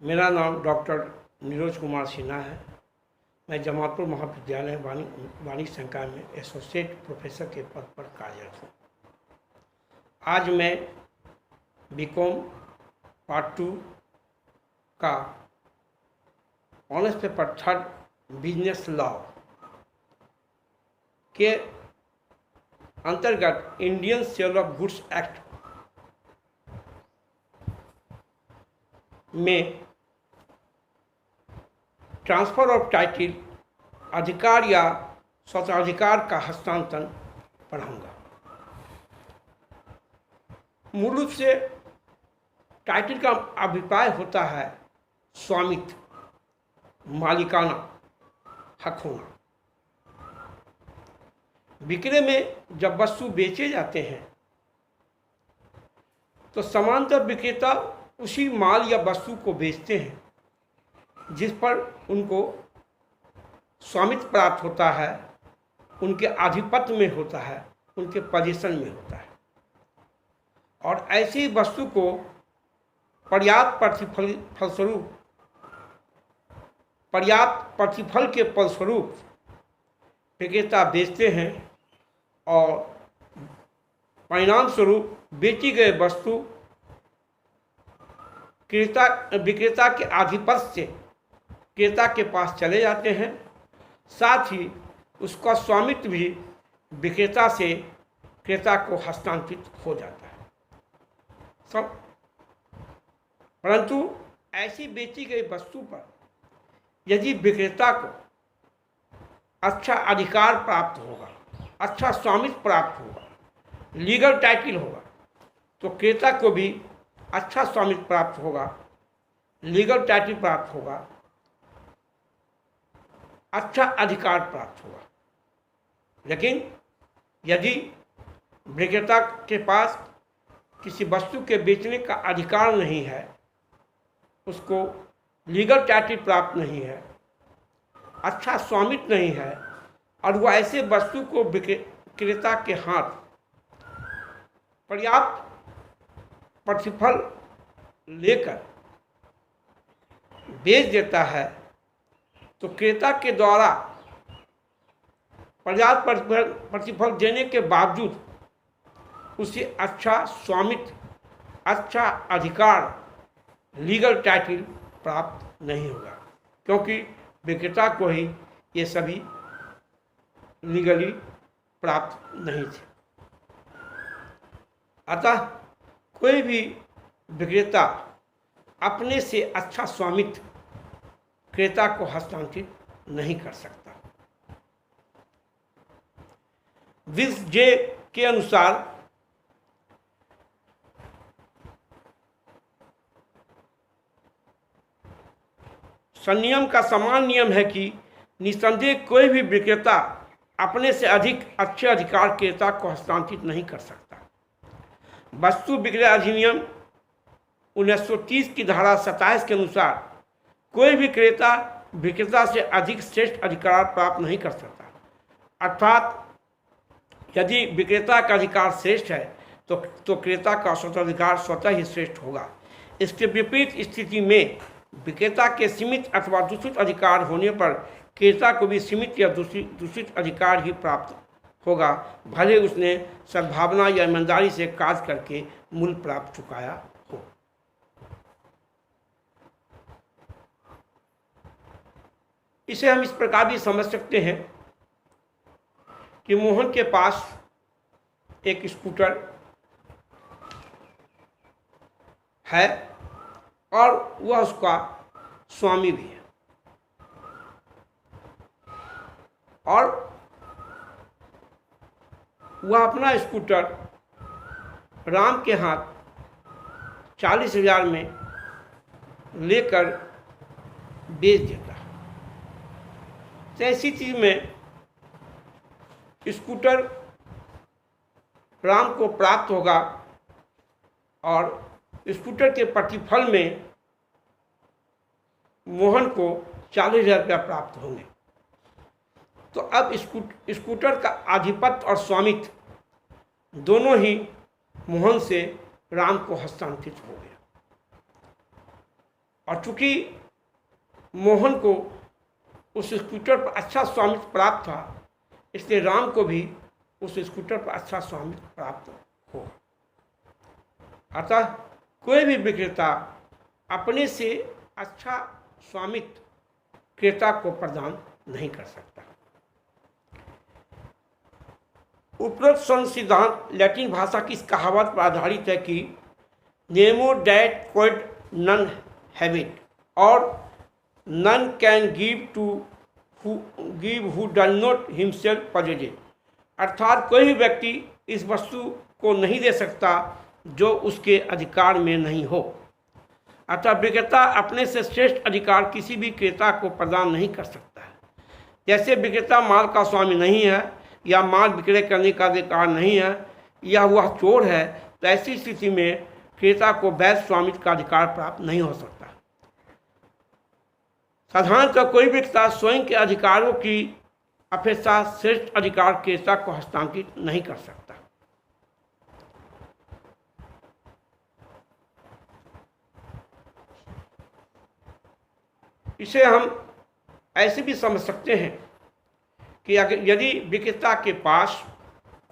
मेरा नाम डॉक्टर नीरज कुमार सिन्हा है। मैं जमालपुर महाविद्यालय वाणिज्य संकाय में एसोसिएट प्रोफेसर के पद पर कार्यरत हूँ। आज मैं बीकॉम पार्ट 2 का ऑनर्स पेपर 3 बिजनेस लॉ के अंतर्गत Indian sale of goods act में ट्रांसफ़र ऑफ टाइटिल अधिकार या स्वताधिकार का हस्तांतरण पढ़ाऊंगा। मूल रूप से टाइटिल का अभिप्राय होता है स्वामित्व, मालिकाना हक होना। विक्रय में जब वस्तु बेचे जाते हैं तो समांतर विक्रेता उसी माल या वस्तु को बेचते हैं जिस पर उनको स्वामित्व प्राप्त होता है, उनके आधिपत्य में होता है, उनके पोजीशन में होता है। और ऐसी वस्तु को पर्याप्त प्रतिफल के फलस्वरूप विक्रेता बेचते हैं और परिणाम स्वरूप बेची गई वस्तु विक्रेता के आधिपत्य से क्रेता के पास चले जाते हैं। साथ ही उसका स्वामित्व भी विक्रेता से क्रेता को हस्तांतरित हो जाता है। परंतु ऐसी बेची गई वस्तु पर यदि विक्रेता को अच्छा अधिकार प्राप्त होगा, अच्छा स्वामित्व प्राप्त होगा, लीगल टाइटल होगा, तो क्रेता को भी अच्छा स्वामित्व प्राप्त होगा, लीगल टाइटल प्राप्त होगा, अच्छा अधिकार प्राप्त होगा। लेकिन यदि विक्रेता के पास किसी वस्तु के बेचने का अधिकार नहीं है, उसको लीगल टाइटल प्राप्त नहीं है, अच्छा स्वामित्व नहीं है और वह ऐसे वस्तु को विक्रेता के हाथ पर्याप्त प्रतिफल लेकर बेच देता है, तो क्रेता के द्वारा पर्याप्त प्रतिफल देने के बावजूद उसे अच्छा स्वामित्व, अच्छा अधिकार, लीगल टाइटल प्राप्त नहीं होगा, क्योंकि विक्रेता को ही ये सभी लीगली प्राप्त नहीं थे। अतः कोई भी विक्रेता अपने से अच्छा स्वामित्व क्रेता को हस्तांतरित नहीं कर सकता। 20J के अनुसार संनियम का समान नियम है कि निस्संदेह कोई भी विक्रेता अपने से अधिक अच्छे अधिकार क्रेता को हस्तांतरित नहीं कर सकता। वस्तु विक्रय अधिनियम 1930 की धारा 27 के अनुसार कोई भी क्रेता विक्रेता से अधिक श्रेष्ठ अधिकार प्राप्त नहीं कर सकता। अर्थात यदि विक्रेता का अधिकार श्रेष्ठ है तो क्रेता का स्वतंत्राधिकार स्वतः ही श्रेष्ठ होगा। इसके विपरीत स्थिति में विक्रेता के सीमित अथवा दूषित अधिकार होने पर क्रेता को भी सीमित या दूषित अधिकार ही प्राप्त होगा, भले उसने सद्भावना या ईमानदारी से कार्य करके मूल्य प्राप्त चुकाया हो। इसे हम इस प्रकार भी समझ सकते हैं कि मोहन के पास एक स्कूटर है और वह उसका स्वामी भी है, और वह अपना स्कूटर राम के हाथ 40,000 में लेकर बेच देता है। तो ऐसी चीज में स्कूटर राम को प्राप्त होगा और स्कूटर के प्रतिफल में मोहन को 40,000 रुपया प्राप्त होंगे। तो अब स्कूटर का आधिपत्य और स्वामित्व दोनों ही मोहन से राम को हस्तांतरित हो गया। और चूंकि मोहन को उस स्कूटर पर अच्छा स्वामित्व प्राप्त था, इसलिए राम को भी उस स्कूटर पर अच्छा स्वामित्व प्राप्त हो। अतः कोई भी विक्रेता अपने से अच्छा स्वामित्व क्रेता को प्रदान नहीं कर सकता। उपरोक्त सिद्धांत लैटिन भाषा की इस कहावत पर आधारित है कि नेमो डैट क्विड नन हैविट और none can give who does not himself possess. अर्थात कोई भी व्यक्ति इस वस्तु को नहीं दे सकता जो उसके अधिकार में नहीं हो। अतः विक्रेता अपने से श्रेष्ठ अधिकार किसी भी क्रेता को प्रदान नहीं कर सकता है। जैसे विक्रेता माल का स्वामी नहीं है या माल विक्रय करने का अधिकार नहीं है या वह चोर है, तो ऐसी स्थिति में क्रेता को वैध स्वामित्व का अधिकार प्राप्त नहीं हो सकता। साधारणतः कोई विक्रेता स्वयं के अधिकारों की अपेक्षा श्रेष्ठ अधिकार क्रेता को हस्तांतरित नहीं कर सकता। इसे हम ऐसे भी समझ सकते हैं कि अगर यदि विक्रेता के पास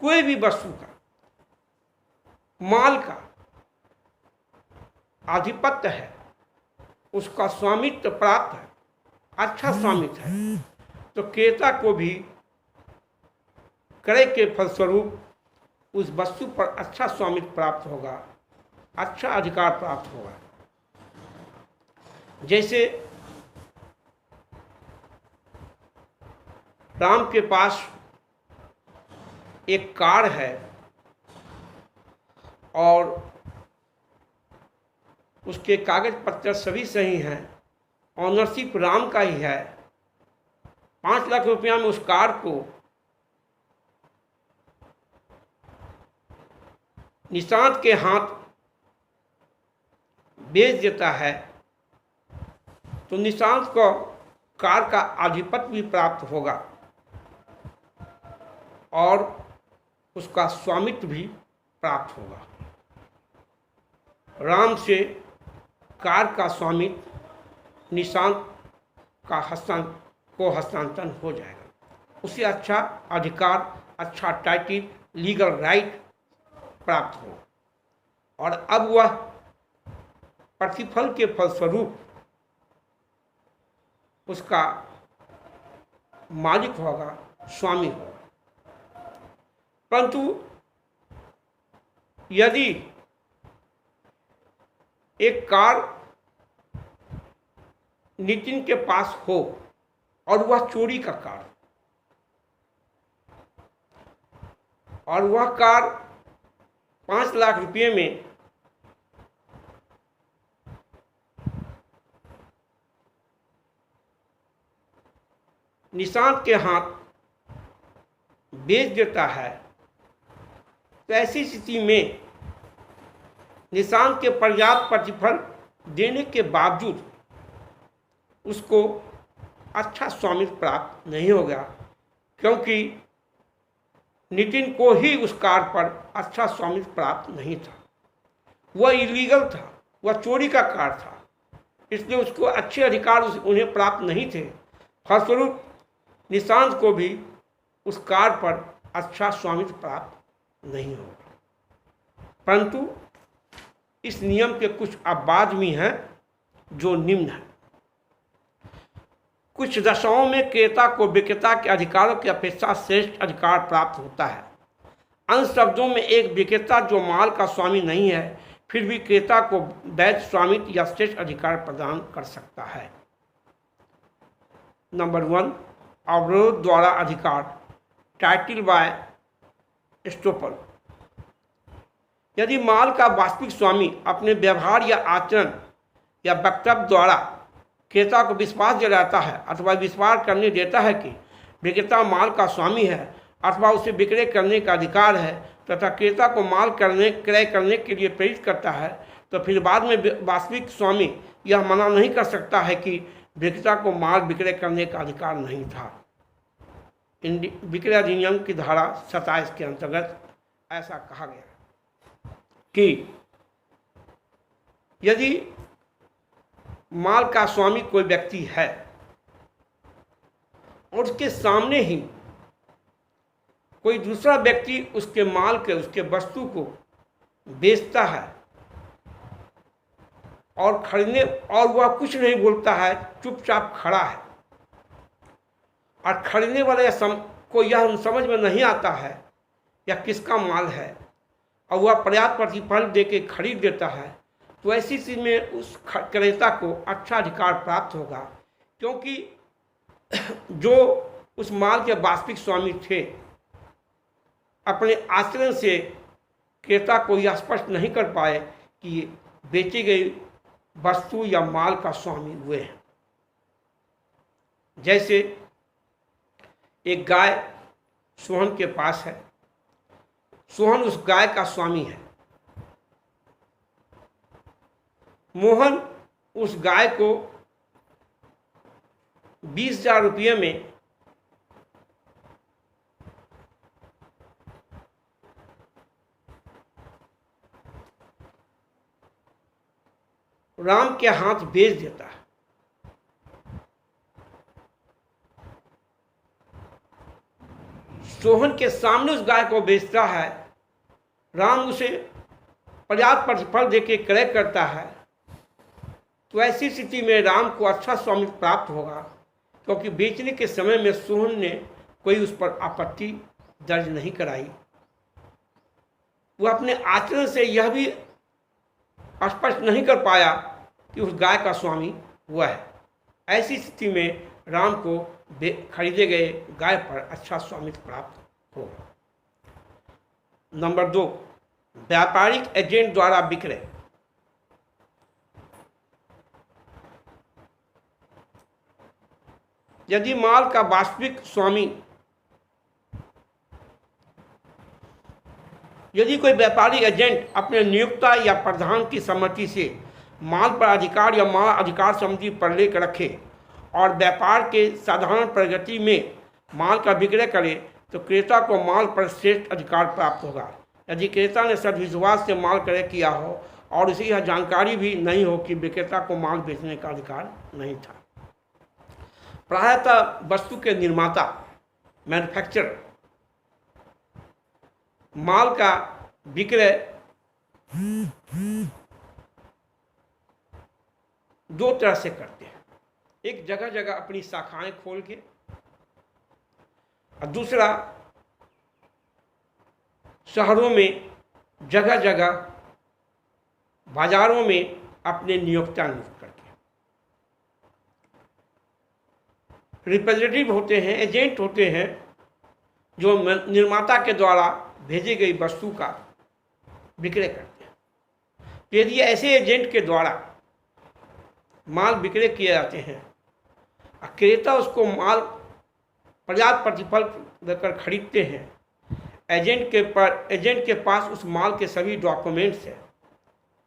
कोई भी वस्तु का, माल का आधिपत्य है, उसका स्वामित्व प्राप्त है, अच्छा स्वामित्व है, तो क्रेता को भी क्रय के फलस्वरूप उस वस्तु पर अच्छा स्वामित्व प्राप्त होगा, अच्छा अधिकार प्राप्त होगा। जैसे राम के पास एक कार है और उसके कागज पत्र सभी सही हैं, ऑनरशिप राम का ही है। 5 लाख रुपया में उस कार को निशांत के हाथ बेच देता है, तो निशांत को कार का आधिपत्य भी प्राप्त होगा और उसका स्वामित्व भी प्राप्त होगा। राम से कार का स्वामित्व निशांत का हस्तांतरण हो जाएगा, उसे अच्छा अधिकार, अच्छा टाइटिल, लीगल राइट प्राप्त हो और अब वह प्रतिफल के फलस्वरूप उसका मालिक होगा, स्वामी होगा। परंतु यदि एक कार नितिन के पास हो और वह चोरी का कार, और वह कार 5 लाख रुपये में निशांत के हाथ बेच देता है, तो ऐसी स्थिति में निशांत के पर्याप्त प्रतिफल देने के बावजूद उसको अच्छा स्वामित्व प्राप्त नहीं होगा, क्योंकि नितिन को ही उस कार पर अच्छा स्वामित्व प्राप्त नहीं था। वह इलीगल था, वह चोरी का कार था, इसलिए उसको अच्छे अधिकार उन्हें प्राप्त नहीं थे। फलस्वरूप निशांत को भी उस कार पर अच्छा स्वामित्व प्राप्त नहीं होगा। परंतु इस नियम के कुछ अपवाद भी हैं जो निम्न हैं। कुछ दशाओं में क्रेता को विक्रेता के अधिकारों की अपेक्षा श्रेष्ठ अधिकार प्राप्त होता है। अन्य शब्दों में एक विक्रेता जो माल का स्वामी नहीं है, फिर भी क्रेता को वैध स्वामित्व या श्रेष्ठ अधिकार प्रदान कर सकता है। नंबर 1, अवरोध द्वारा अधिकार, टाइटिल बाय एस्टोपल। यदि माल का वास्तविक स्वामी अपने व्यवहार या आचरण या वक्तव्य द्वारा क्रेता को विश्वास दिलाता है अथवा विश्वास करने देता है कि विक्रेता माल का स्वामी है अथवा उसे विक्रय करने का अधिकार है तथा क्रेता को माल क्रय करने के लिए प्रेरित करता है, तो फिर बाद में वास्तविक स्वामी यह मना नहीं कर सकता है कि विक्रेता को माल विक्रय करने का अधिकार नहीं था। विक्रय अधिनियम की धारा 27 के अंतर्गत ऐसा कहा गया कि यदि माल का स्वामी कोई व्यक्ति है और उसके सामने ही कोई दूसरा व्यक्ति उसके माल के, उसके वस्तु को बेचता है और खरीदने, और वह कुछ नहीं बोलता है, चुपचाप खड़ा है, और खरीदने वाले को यह समझ में नहीं आता है यह किसका माल है और वह पर्याप्त प्रतिफल देके खरीद देता है, तो ऐसी स्थिति में उस क्रेता को अच्छा अधिकार प्राप्त होगा, क्योंकि जो उस माल के वास्तविक स्वामी थे अपने आचरण से क्रेता को यह स्पष्ट नहीं कर पाए कि बेची गई वस्तु या माल का स्वामी हुए हैं। जैसे एक गाय सोहन के पास है, सोहन उस गाय का स्वामी है, मोहन उस गाय को 20,000 रुपये में राम के हाथ बेच देता है। सोहन के सामने उस गाय को बेचता है, राम उसे पर्याप्त प्रतिफल देके क्रय करता है, तो ऐसी स्थिति में राम को अच्छा स्वामित्व प्राप्त होगा, क्योंकि बेचने के समय में सोहन ने कोई उस पर आपत्ति दर्ज नहीं कराई। वह अपने आचरण से यह भी स्पष्ट नहीं कर पाया कि उस गाय का स्वामी हुआ है। ऐसी स्थिति में राम को खरीदे गए गाय पर अच्छा स्वामित्व प्राप्त हो। नंबर 2, व्यापारिक एजेंट द्वारा विक्रय। यदि माल का वास्तविक स्वामी, यदि कोई व्यापारी एजेंट अपने नियोक्ता या प्रधान की सम्मति से माल पर अधिकार या माल अधिकार समिति पर लेख रखे और व्यापार के साधारण प्रगति में माल का विक्रय करे, तो क्रेता को माल पर श्रेष्ठ अधिकार प्राप्त होगा। यदि क्रेता ने सद्विश्वास से माल क्रय किया हो और उसे यह जानकारी भी नहीं हो कि विक्रेता को माल बेचने का अधिकार नहीं था। प्रायतः वस्तु के निर्माता, मैन्युफैक्चरर, माल का विक्रय 2 तरह से करते हैं। एक जगह जगह अपनी शाखाएं खोल के, और दूसरा शहरों में जगह जगह बाजारों में अपने नियोक्ता नियुक्त करके। रिप्रेजेंटेटिव होते हैं, एजेंट होते हैं, जो निर्माता के द्वारा भेजी गई वस्तु का विक्रय करते हैं। यदि ऐसे एजेंट के द्वारा माल विक्रय किए जाते हैं, क्रेता उसको माल पर्याप्त प्रतिफल देकर खरीदते हैं, एजेंट के पास उस माल के सभी डॉक्यूमेंट्स हैं,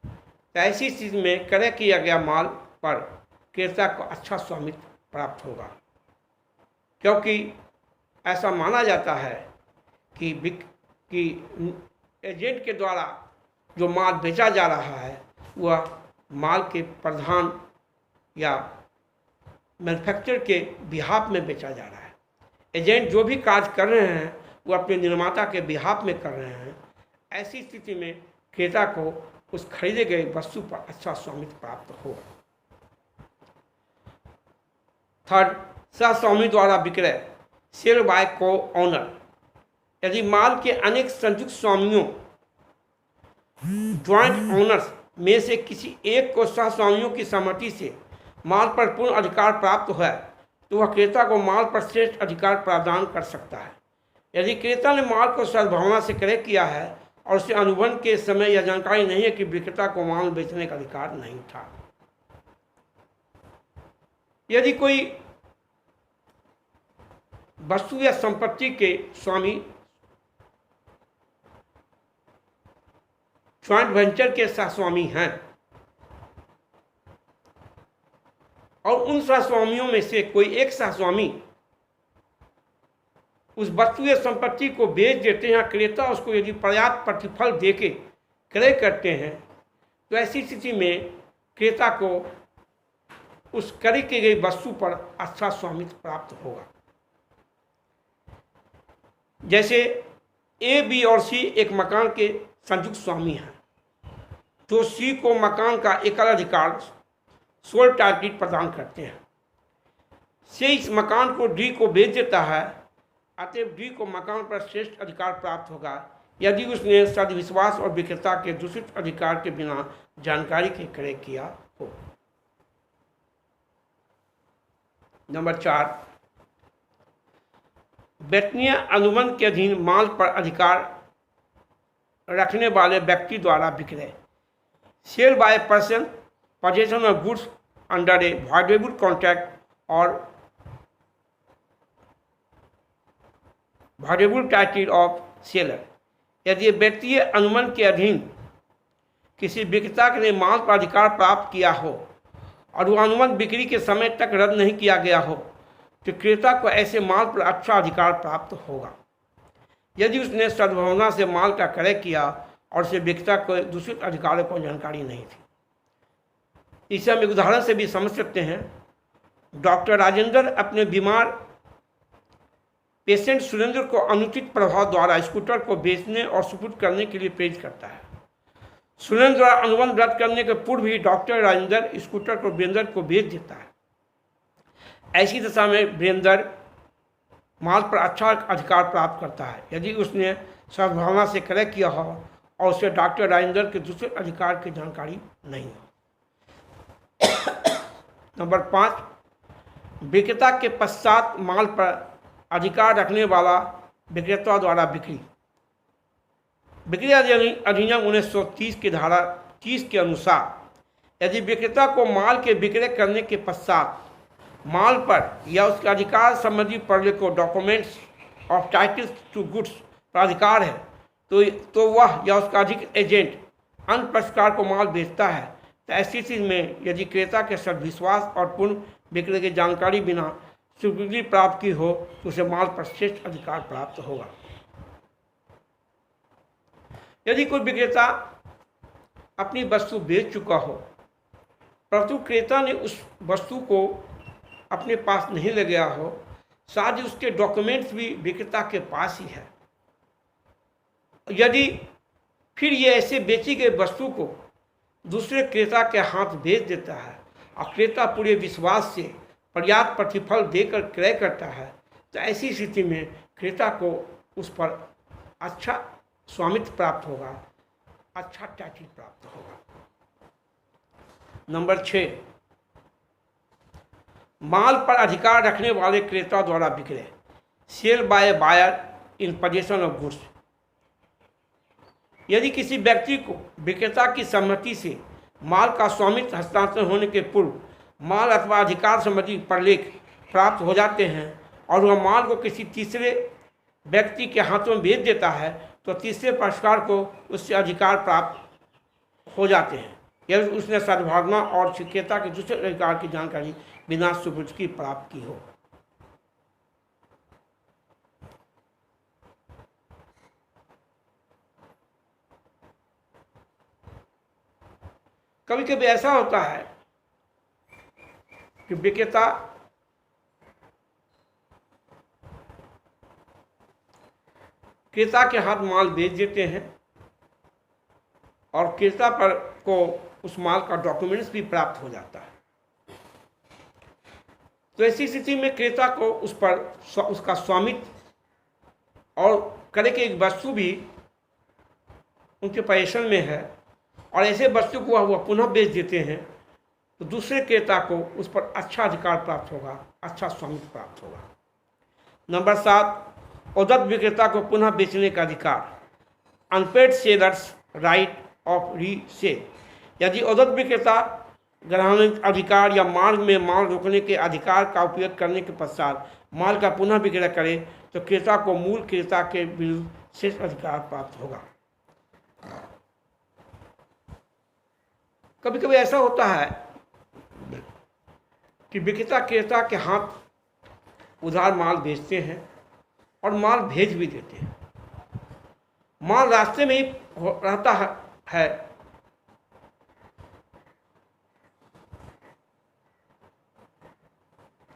तो ऐसी स्थिति में क्रय किया गया माल पर क्रेता को अच्छा स्वामित्व प्राप्त होगा, क्योंकि ऐसा माना जाता है कि एजेंट के द्वारा जो माल बेचा जा रहा है वह माल के प्रधान या मैन्युफैक्चरर के बिहाफ में बेचा जा रहा है। एजेंट जो भी कार्य कर रहे हैं वो अपने निर्माता के बिहाफ में कर रहे हैं। ऐसी स्थिति में क्रेता को उस खरीदे गए वस्तु पर अच्छा स्वामित्व प्राप्त होगा। 3, सहस्वामी द्वारा विक्रय, शेयर बाय को ऑनर। यदि माल के अनेक संयुक्त स्वामियों, ज्वाइंट ओनर्स में से किसी एक को सहस्वामियों की सहमति से माल पर पूर्ण अधिकार प्राप्त हुआ तो वह क्रेता को माल पर श्रेष्ठ अधिकार प्रदान कर सकता है। यदि क्रेता ने माल को सद्भावना से क्रय किया है और उसे अनुबंध के समय यह जानकारी नहीं है कि विक्रेता को माल बेचने का अधिकार नहीं था। यदि कोई वस्तु या संपत्ति के स्वामी ज्वाइंट वेंचर के सहस्वामी हैं और उन सहस्वामियों में से कोई एक सहस्वामी उस वस्तु या संपत्ति को बेच देते हैं, क्रेता उसको यदि पर्याप्त प्रतिफल देके क्रय करते हैं, तो ऐसी स्थिति में क्रेता को उस क्रय की गई वस्तु पर अच्छा स्वामित्व प्राप्त होगा। जैसे ए, बी और सी एक मकान के संयुक्त स्वामी हैं, जो सी को मकान का एकाधिकार सोल टाइटल प्रदान करते हैं। सी इस मकान को डी को बेच देता है, अतएव डी को मकान पर श्रेष्ठ अधिकार प्राप्त होगा यदि उसने सद्विश्वास और विक्रेता के दूषित अधिकार के बिना जानकारी के क्रय किया हो। नंबर 4, वेतनीय अनुबंध के अधीन माल पर अधिकार रखने वाले व्यक्ति द्वारा विक्रय। Sale by person possession of goods under a voidable contract or voidable title of seller। यदि वित्तीय अनुबंध के अधीन किसी विक्रेता ने माल पर अधिकार प्राप्त किया हो और वह अनुबंध बिक्री के समय तक रद्द नहीं किया गया हो तो क्रेता को ऐसे माल पर अच्छा अधिकार प्राप्त होगा यदि उसने सद्भावना से माल का क्रय किया और उसे विक्रेता को दूषित अधिकारों को जानकारी नहीं थी। इसे हम एक उदाहरण से भी समझ सकते हैं। डॉक्टर राजेंद्र अपने बीमार पेशेंट सुरेंद्र को अनुचित प्रभाव द्वारा स्कूटर को बेचने और सुपुर्द करने के लिए प्रेरित करता है। सुरेंद्र द्वारा अनुबंध रद्द करने के पूर्व ही डॉक्टर राजेंद्र स्कूटर को वीरेंद्र को बेच देता है। ऐसी दशा में वीरेंद्र माल पर अच्छा अधिकार प्राप्त करता है यदि उसने सद्भावना से क्रय किया हो और उसे डॉक्टर राजेंद्र के दूसरे अधिकार की जानकारी नहीं हो। नंबर 5, विक्रेता के पश्चात माल पर अधिकार रखने वाला विक्रेता द्वारा बिक्री। बिक्री अधिनियम 1930 की धारा 30 के अनुसार यदि विक्रेता को माल के विक्रय करने के पश्चात माल पर या उसके अधिकार संबंधी प्रलेखों documents of titles to goods पर अधिकार है तो वह या उसका अधिक एजेंट अन्य पक्षकार को माल बेचता है तो ऐसी स्थिति में यदि क्रेता के सद्विश्वास और पूर्ण विक्रय की जानकारी बिना स्वीकृति प्राप्त की हो तो उसे माल पर श्रेष्ठ अधिकार प्राप्त होगा। यदि कोई विक्रेता अपनी वस्तु बेच चुका हो परंतु क्रेता ने उस वस्तु को अपने पास नहीं ले गया हो, साथ ही उसके डॉक्यूमेंट्स भी विक्रेता के पास ही है, यदि फिर ये ऐसे बेची गई वस्तु को दूसरे क्रेता के हाथ भेज देता है और क्रेता पूरे विश्वास से पर्याप्त प्रतिफल देकर क्रय करता है तो ऐसी स्थिति में क्रेता को उस पर अच्छा स्वामित्व प्राप्त होगा, अच्छा टाइटल प्राप्त होगा। नंबर 6, माल पर अधिकार रखने वाले क्रेता द्वारा विक्रय। Sale by buyer in possession of goods. यदि किसी व्यक्ति को विक्रेता की सहमति से माल का स्वामित्व हस्तांतरण होने के पूर्व माल अथवा अधिकार संबंधी प्रलेख प्राप्त हो जाते हैं और वह माल को किसी तीसरे व्यक्ति के हाथों में भेज देता है तो तीसरे पक्षकार को उससे अधिकार प्राप्त हो जाते हैं यदि उसने सद्भावना और क्रेता के दूसरे अधिकार की जानकारी बिना सुपुर्द की प्राप्त की हो। कभी कभी ऐसा होता है कि विक्रेता क्रेता के हाथ माल बेच देते हैं और क्रेता पर को उस माल का डॉक्यूमेंट्स भी प्राप्त हो जाता है। तो ऐसी स्थिति में क्रेता को उस पर उसका स्वामित्व और क्रय की एक वस्तु भी उनके पोजीशन में है और ऐसे वस्तु को वह पुनः बेच देते हैं तो दूसरे क्रेता को उस पर अच्छा अधिकार प्राप्त होगा, अच्छा स्वामित्व प्राप्त होगा। नंबर 7, उद्धत विक्रेता को पुनः बेचने का अधिकार। Unpaid seller's right of resale. यदि उद्धत विक्रेता ग्रहण अधिकार या मार्ग में माल रोकने के अधिकार का उपयोग करने के पश्चात माल का पुनः विक्रय करे तो क्रेता को मूल क्रेता के विरुद्ध शेष अधिकार प्राप्त होगा। कभी कभी ऐसा होता है कि विक्रेता क्रेता के हाथ उधार माल बेचते हैं और माल भेज भी देते हैं। माल रास्ते में ही रहता है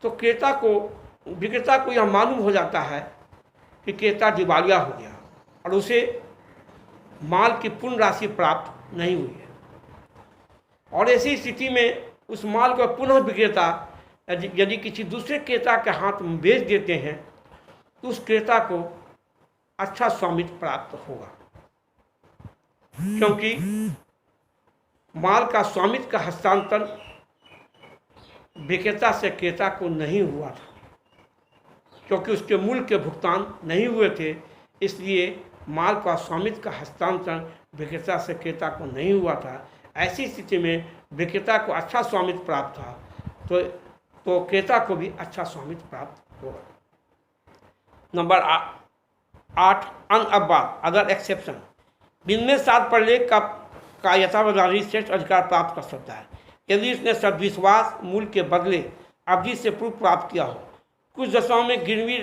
तो विक्रेता को यह मालूम हो जाता है कि क्रेता दिवालिया हो गया और उसे माल की पूर्ण राशि प्राप्त नहीं हुई है। और ऐसी स्थिति में उस माल को पुनः विक्रेता यदि किसी दूसरे क्रेता के हाथ में बेच देते हैं तो उस क्रेता को अच्छा स्वामित्व प्राप्त होगा, क्योंकि माल का स्वामित्व का हस्तांतरण विक्रेता से क्रेता को नहीं हुआ था, क्योंकि उसके मूल्य के भुगतान नहीं हुए थे। इसलिए माल का स्वामित्व का हस्तांतरण विक्रेता से क्रेता को नहीं हुआ था। ऐसी स्थिति में विक्रेता को अच्छा स्वामित्व प्राप्त था तो क्रेता को भी अच्छा स्वामित्व प्राप्त होगा। नंबर 8 अनअबाद अदर एक्सेप्शन। बिजनेस साथ प्रलेख का यथावधानी श्रेष्ठ अधिकार प्राप्त कर सकता है यदि उसने सद्विश्वास मूल्य के बदले अवधि से पूर्व प्राप्त किया हो। कुछ दशाओं में गिरवी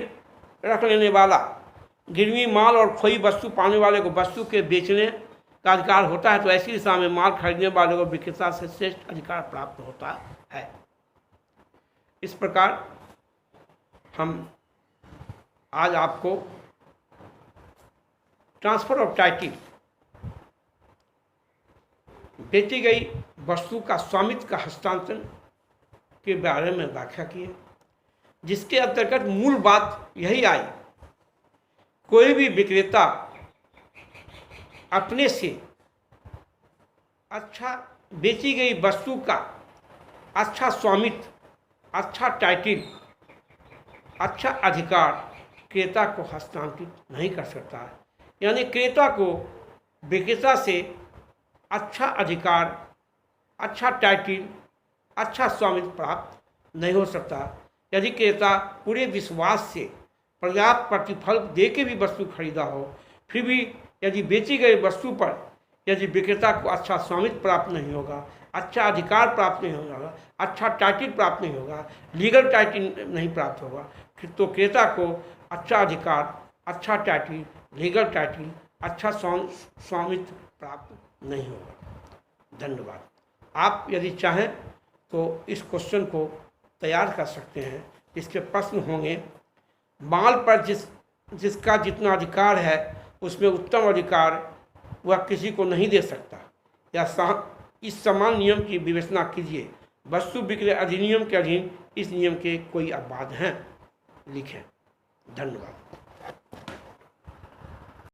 रख लेने वाला गिरवी माल और खोई वस्तु पाने वाले को वस्तु के बेचने का अधिकार होता है, तो ऐसी दिशा में माल खरीदने वाले को विक्रेता से श्रेष्ठ अधिकार प्राप्त होता है। इस प्रकार हम आज आपको ट्रांसफर ऑफ टाइटल, बेची गई वस्तु का स्वामित्व का हस्तांतरण के बारे में व्याख्या की है, जिसके अंतर्गत मूल बात यही आई, कोई भी विक्रेता अपने से अच्छा बेची गई वस्तु का अच्छा स्वामित्व, अच्छा टाइटल, अच्छा अधिकार क्रेता को हस्तांतरित नहीं कर सकता है। यानी क्रेता को विक्रेता से अच्छा अधिकार, अच्छा टाइटल, अच्छा स्वामित्व प्राप्त नहीं हो सकता यदि क्रेता पूरे विश्वास से पर्याप्त प्रतिफल दे के भी वस्तु खरीदा हो। फिर भी यदि बेची गई वस्तु पर यदि विक्रेता को अच्छा स्वामित्व प्राप्त नहीं होगा, अच्छा अधिकार प्राप्त नहीं होगा, अच्छा टाइटल प्राप्त नहीं होगा, लीगल टाइटल नहीं प्राप्त होगा, तो क्रेता को अच्छा अधिकार, अच्छा टाइटल, लीगल टाइटल, अच्छा स्वामित्व प्राप्त नहीं होगा। धन्यवाद। आप यदि चाहें तो इस क्वेश्चन को तैयार कर सकते हैं। इसके प्रश्न होंगे, माल पर जिसका जितना अधिकार है उसमें उत्तम अधिकार वह किसी को नहीं दे सकता, या इस समान नियम की विवेचना कीजिए। वस्तु विक्रय अधिनियम के अधीन इस नियम के कोई अपवाद हैं, लिखें। धन्यवाद।